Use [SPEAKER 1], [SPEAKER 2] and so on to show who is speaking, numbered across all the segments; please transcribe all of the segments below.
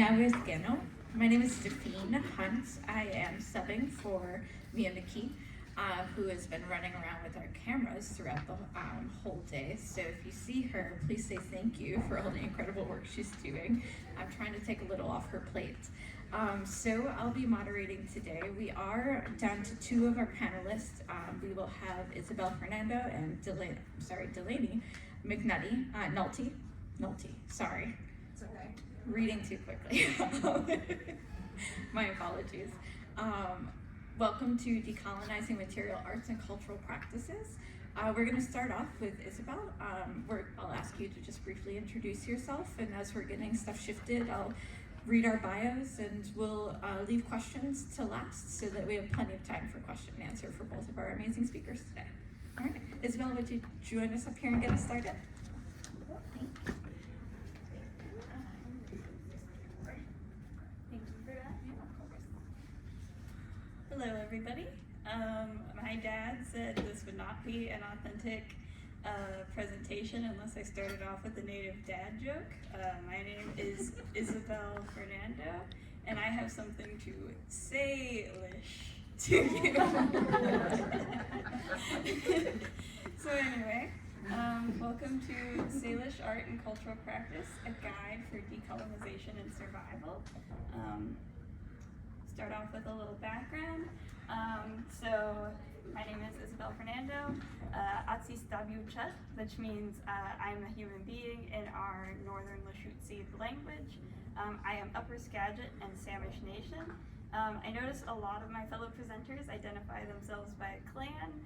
[SPEAKER 1] My name is Delphine Hunt. I am subbing for Mia McKee, who has been running around with our cameras throughout the whole day. So if you see her, please say thank you for all the incredible work she's doing. I'm trying to take a little off her plate. So I'll be moderating today. We are down to two of our panelists. We will have Isabel Fernando and Delaney McNulty. Nulty, sorry.
[SPEAKER 2] It's okay.
[SPEAKER 1] Reading too quickly. My apologies. Welcome to Decolonizing Material Arts and Cultural Practices. We're going to start off with Isabel. I'll ask you to just briefly introduce yourself, and as we're getting stuff shifted, I'll read our bios and we'll leave questions to last so that we have plenty of time for question and answer for both of our amazing speakers today. All right, Isabel, would you join us up here and get us started?
[SPEAKER 2] Thank you. Hello, everybody. My dad said this would not be an authentic presentation unless I started off with a native dad joke. My name is Isabel Fernando, and I have something to say-lish to you. So anyway, welcome to Salish Art and Cultural Practice, a guide for decolonization and survival. Start off with a little background. So my name is Isabel Fernando, Atsistabiuchat, which means I'm a human being in our Northern Lushootseed language. I am Upper Skagit and Samish Nation. I notice a lot of my fellow presenters identify themselves by a clan.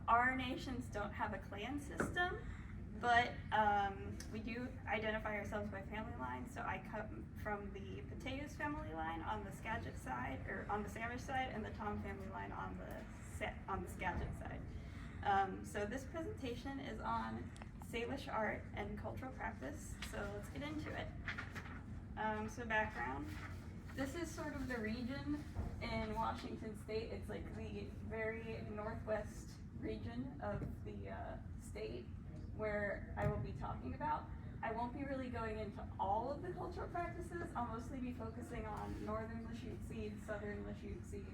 [SPEAKER 2] Our nations don't have a clan system, but we do identify ourselves by family line. So I come from the Pateus family line on the Skagit side, or on the Samish side, and the Tom family line on the Skagit side. So this presentation is on Salish art and cultural practice. So let's get into it. So background. This is sort of the region in Washington State. It's like the very northwest region of the state where I will be talking about. I won't be really going into all of the cultural practices. I'll mostly be focusing on Northern Lushootseed, Southern Lushootseed,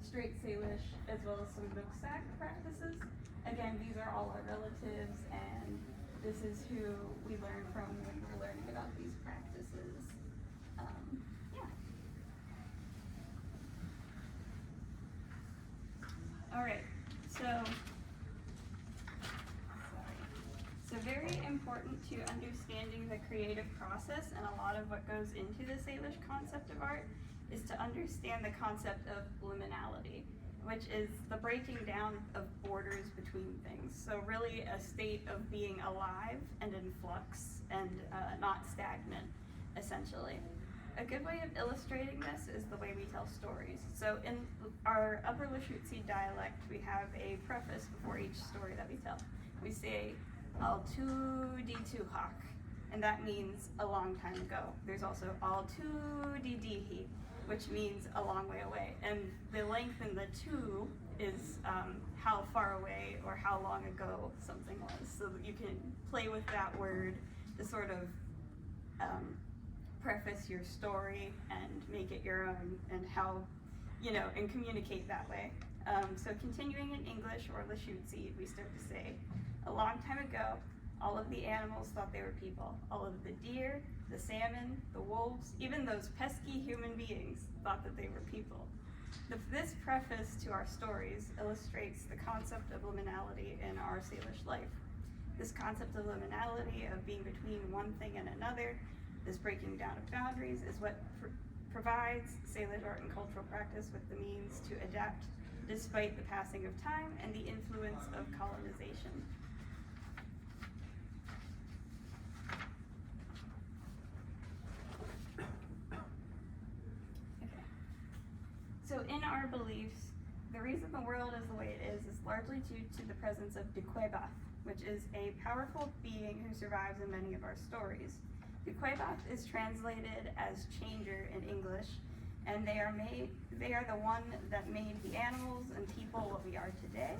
[SPEAKER 2] Straight Salish, as well as some Nooksack practices. Again, these are all our relatives, and this is who we learn from when we're learning about these practices. All right, so very important to understanding the creative process, and a lot of what goes into the Salish concept of art is to understand the concept of liminality, which is the breaking down of borders between things. So really a state of being alive and in flux and not stagnant, essentially. A good way of illustrating this is the way we tell stories. So in our Upper Lushootseed dialect, we have a preface before each story that we tell. We say, Al tu di tuhak, and that means a long time ago. There's also Al tu di dihi, which means a long way away. And the length in the tu is how far away or how long ago something was. So that you can play with that word to sort of preface your story and make it your own, and how, and communicate that way. So continuing in English or Lushootseed, we start to say, a long time ago, all of the animals thought they were people. All of the deer, the salmon, the wolves, even those pesky human beings thought that they were people. This preface to our stories illustrates the concept of liminality in our Salish life. This concept of liminality, of being between one thing and another, this breaking down of boundaries, is what provides Salish art and cultural practice with the means to adapt despite the passing of time and the influence of colonization. So in our beliefs, the reason the world is the way it is largely due to the presence of Decolonization, which is a powerful being who survives in many of our stories. Decolonization is translated as changer in English, and they are the one that made the animals and people what we are today.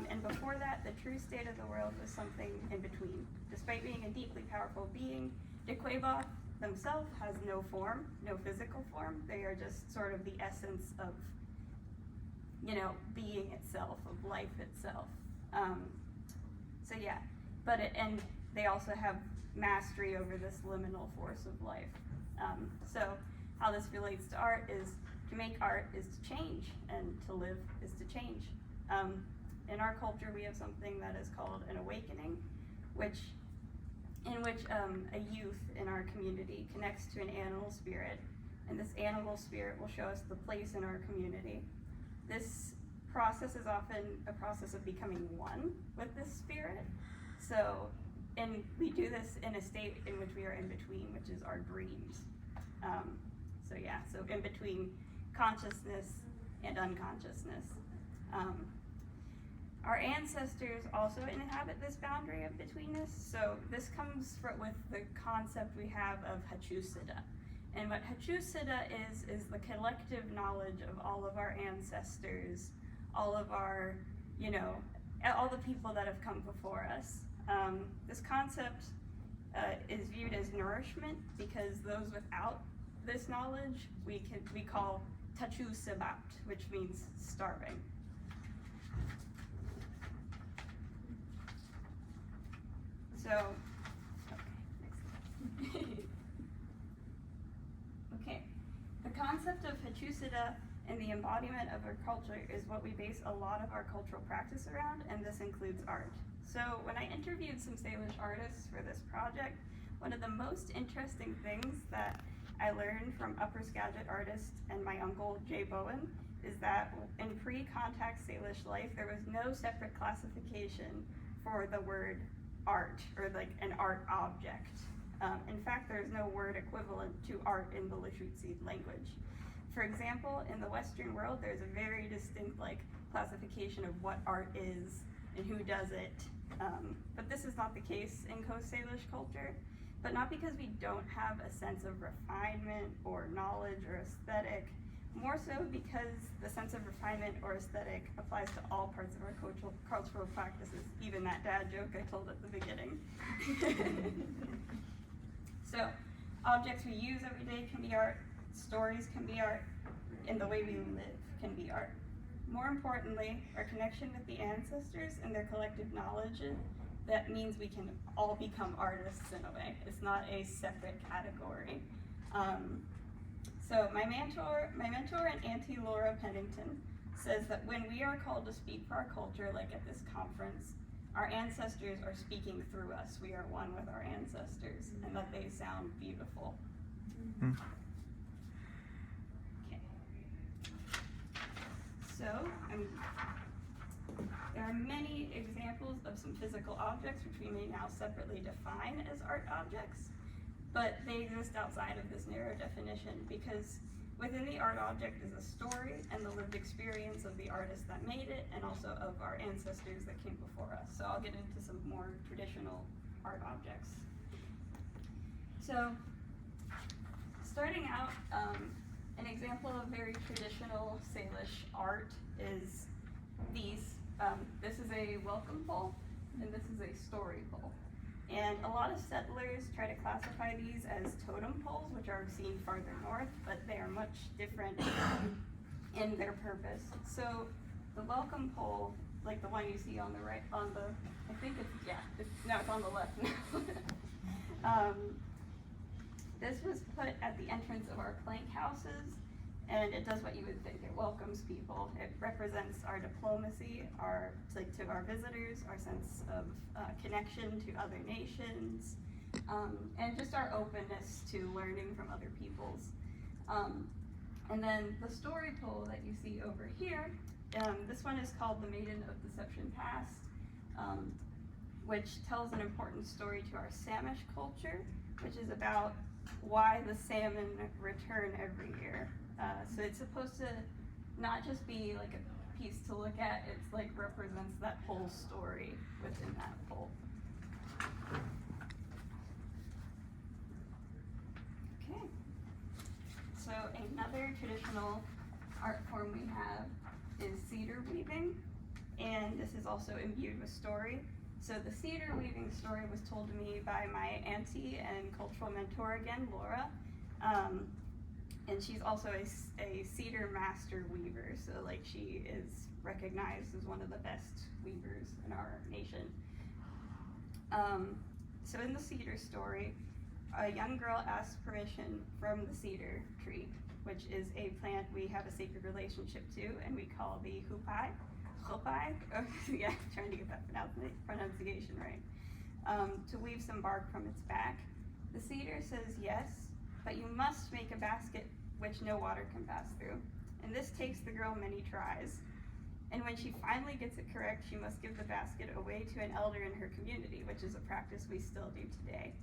[SPEAKER 2] And before that, the true state of the world was something in between. Despite being a deeply powerful being, Decolonization themselves has no form, no physical form. They are just sort of the essence of, you know, being itself, of life itself. So yeah, and they also have mastery over this liminal force of life. So how this relates to art is, to make art is to change, and to live is to change. In our culture, we have something that is called an awakening, in which a youth in our community connects to an animal spirit, and this animal spirit will show us the place in our community. This process is often a process of becoming one with this spirit. So, and we do this in a state in which we are in between, which is our dreams. So in between consciousness and unconsciousness. Our ancestors also inhabit this boundary of betweenness. So this comes with the concept we have of Hachusida. And what Hachusida is the collective knowledge of all of our ancestors, all of our, you know, all the people that have come before us. This concept is viewed as nourishment, because those without this knowledge we call Tachusibat, which means starving. So, okay, the concept of Hachusida and the embodiment of our culture is what we base a lot of our cultural practice around, and this includes art. So when I interviewed some Salish artists for this project, one of the most interesting things that I learned from Upper Skagit artist and my uncle Jay Bowen is that in pre-contact Salish life, there was no separate classification for the word art, or like an art object. In fact, there's no word equivalent to art in the Lushootseed language. For example, in the Western world, there's a very distinct classification of what art is and who does it. But this is not the case in Coast Salish culture, but not because we don't have a sense of refinement or knowledge or aesthetic, more so because the sense of refinement or aesthetic applies to all parts of our cultural practices, even that dad joke I told at the beginning. So, objects we use every day can be art, stories can be art, and the way we live can be art. More importantly, our connection with the ancestors and their collective knowledge, that means we can all become artists in a way. It's not a separate category. So my mentor and Auntie Laura Pennington says that when we are called to speak for our culture, like at this conference, our ancestors are speaking through us. We are one with our ancestors, and that they sound beautiful. Mm-hmm. Okay. So there are many examples of some physical objects which we may now separately define as art objects, but they exist outside of this narrow definition, because within the art object is a story and the lived experience of the artist that made it, and also of our ancestors that came before us. So I'll get into some more traditional art objects. So, starting out, an example of very traditional Salish art is these. This is a welcome pole, and this is a story pole. And a lot of settlers try to classify these as totem poles, which are seen farther north, but they are much different in their purpose. So the welcome pole, like the one you see on the right, it's on the left now. This was put at the entrance of our plank houses, and it does what you would think. It welcomes people. It represents our diplomacy, to our visitors, our sense of connection to other nations, and just our openness to learning from other peoples. And then the story pole that you see over here, this one is called the Maiden of Deception Past, which tells an important story to our Samish culture, which is about why the salmon return every year. So it's supposed to not just be like a piece to look at, it's like represents that whole story within that pole. Okay. So another traditional art form we have is cedar weaving, and this is also imbued with story. So the cedar weaving story was told to me by my auntie and cultural mentor again, Laura. And she's also a cedar master weaver, so like she is recognized as one of the best weavers in our nation. So in the cedar story, a young girl asks permission from the cedar tree, which is a plant we have a sacred relationship to, and we call the hupai. Hupai? Oh, yeah, trying to get that pronunciation right. To weave some bark from its back. The cedar says yes, but you must make a basket which no water can pass through. And this takes the girl many tries. And when she finally gets it correct, she must give the basket away to an elder in her community, which is a practice we still do today.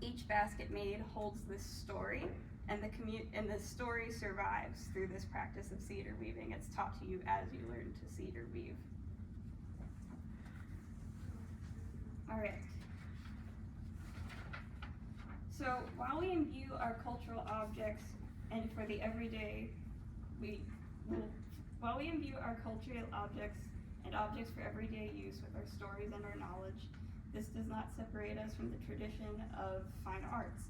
[SPEAKER 2] Each basket made holds this story, and the story survives through this practice of cedar weaving. It's taught to you as you learn to cedar weave. All right. So while we imbue our cultural objects and for the everyday, while we imbue our cultural objects and objects for everyday use with our stories and our knowledge, this does not separate us from the tradition of fine arts,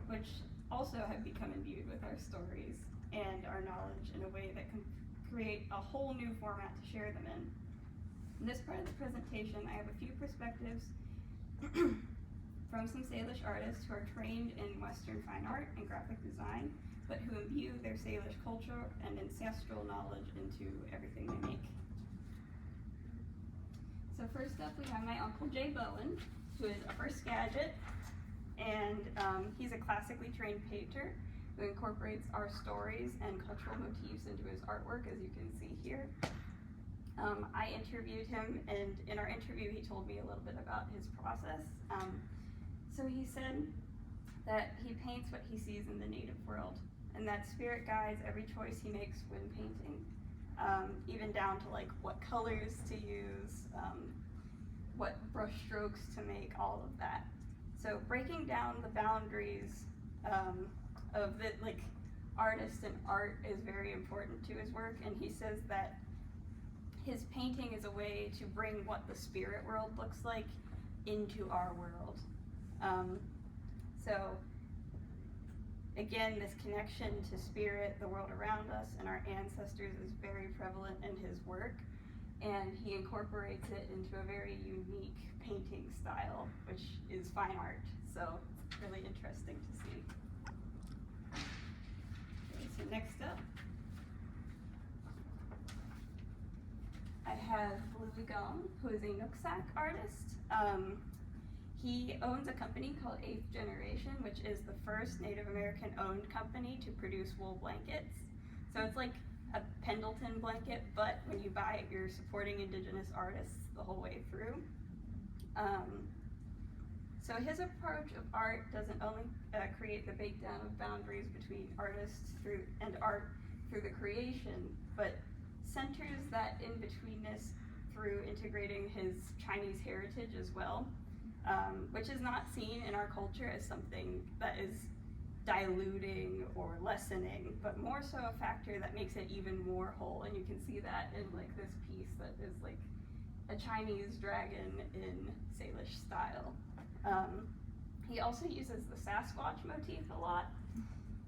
[SPEAKER 2] which also have become imbued with our stories and our knowledge in a way that can create a whole new format to share them in. In this part of the presentation, I have a few perspectives from some Salish artists who are trained in Western fine art and graphic design, but who imbue their Salish culture and ancestral knowledge into everything they make. So first up, we have my Uncle Jay Bowen, who is Upper Skagit, and he's a classically trained painter who incorporates our stories and cultural motifs into his artwork, as you can see here. I interviewed him, and in our interview, he told me a little bit about his process. So he said that he paints what he sees in the native world, and that spirit guides every choice he makes when painting, even down to like what colors to use, what brush strokes to make, all of that. So breaking down the boundaries of the like artist and art is very important to his work, and he says that his painting is a way to bring what the spirit world looks like into our world. So again, this connection to spirit, the world around us, and our ancestors is very prevalent in his work, and he incorporates it into a very unique painting style, which is fine art. So it's really interesting to see. Okay, so next up, I have Louis Gong, who is a Nooksack artist. He owns a company called 8th Generation, which is the first Native American owned company to produce wool blankets. So it's like a Pendleton blanket, but when you buy it, you're supporting indigenous artists the whole way through. So his approach of art doesn't only create the breakdown of boundaries between artists and art through the creation, but centers that in-betweenness through integrating his Chinese heritage as well, which is not seen in our culture as something that is diluting or lessening, but more so a factor that makes it even more whole. And you can see that in like this piece that is like a Chinese dragon in Salish style. He also uses the Sasquatch motif a lot,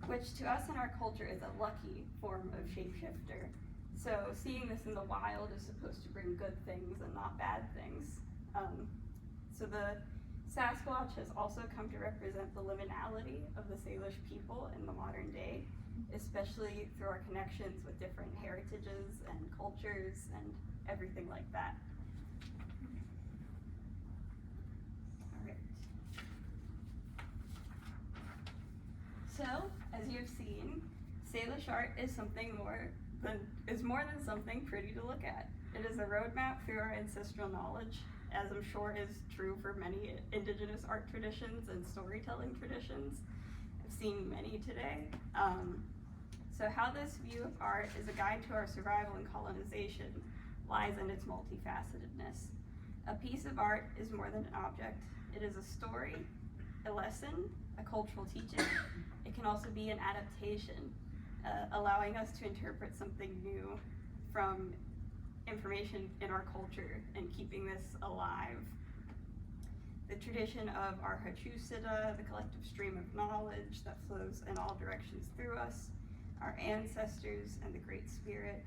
[SPEAKER 2] which to us in our culture is a lucky form of shapeshifter. So seeing this in the wild is supposed to bring good things and not bad things. So the Sasquatch has also come to represent the liminality of the Salish people in the modern day, especially through our connections with different heritages and cultures and everything like that. All right. So, as you've seen, Salish art is more than something pretty to look at. It is a roadmap through our ancestral knowledge, as I'm sure is true for many indigenous art traditions and storytelling traditions. I've seen many today. So how this view of art is a guide to our survival and colonization lies in its multifacetedness. A piece of art is more than an object. It is a story, a lesson, a cultural teaching. It can also be an adaptation, allowing us to interpret something new from information in our culture and keeping this alive. The tradition of our Hachusita, the collective stream of knowledge that flows in all directions through us, our ancestors and the Great Spirit,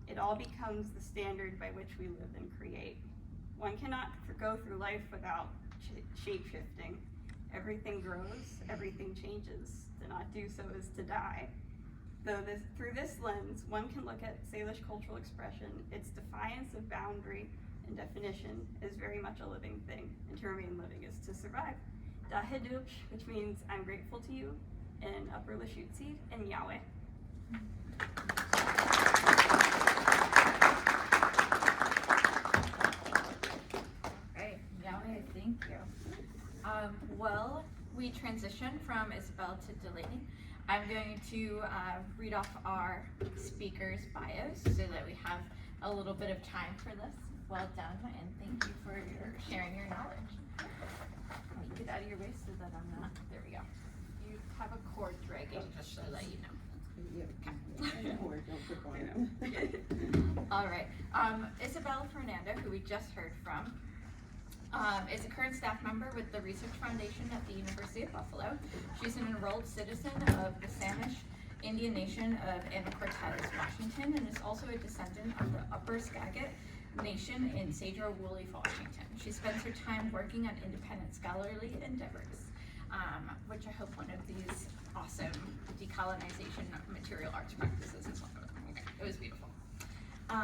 [SPEAKER 2] it all becomes the standard by which we live and create. One cannot go through life without shape-shifting. Everything grows, everything changes. To not do so is to die. Through this lens, one can look at Salish cultural expression, its defiance of boundary and definition is very much a living thing, and to remain living is to survive. Dahidupsh, which means I'm grateful to you in Upper Lashutsi, and Yahweh.
[SPEAKER 1] Right, Yahweh, thank you. Well, we transition from Isabel to Delaney. I'm going to read off our speakers' bios so that we have a little bit of time for this. Well done, and thank you for sharing your knowledge. Let me get out of your way so that I'm not, there we go. You have a cord dragging, just so that you know. All right, Isabel Fernando, who we just heard from, is a current staff member with the Research Foundation at the University of Buffalo. She's an enrolled citizen of the Salish Indian Nation of Anacortes, Washington, and is also a descendant of the Upper Skagit Nation in Sedro-Woolley, Washington. She spends her time working on independent scholarly endeavors, which I hope one of these awesome decolonization material arts practices is one of them. Okay, it was beautiful.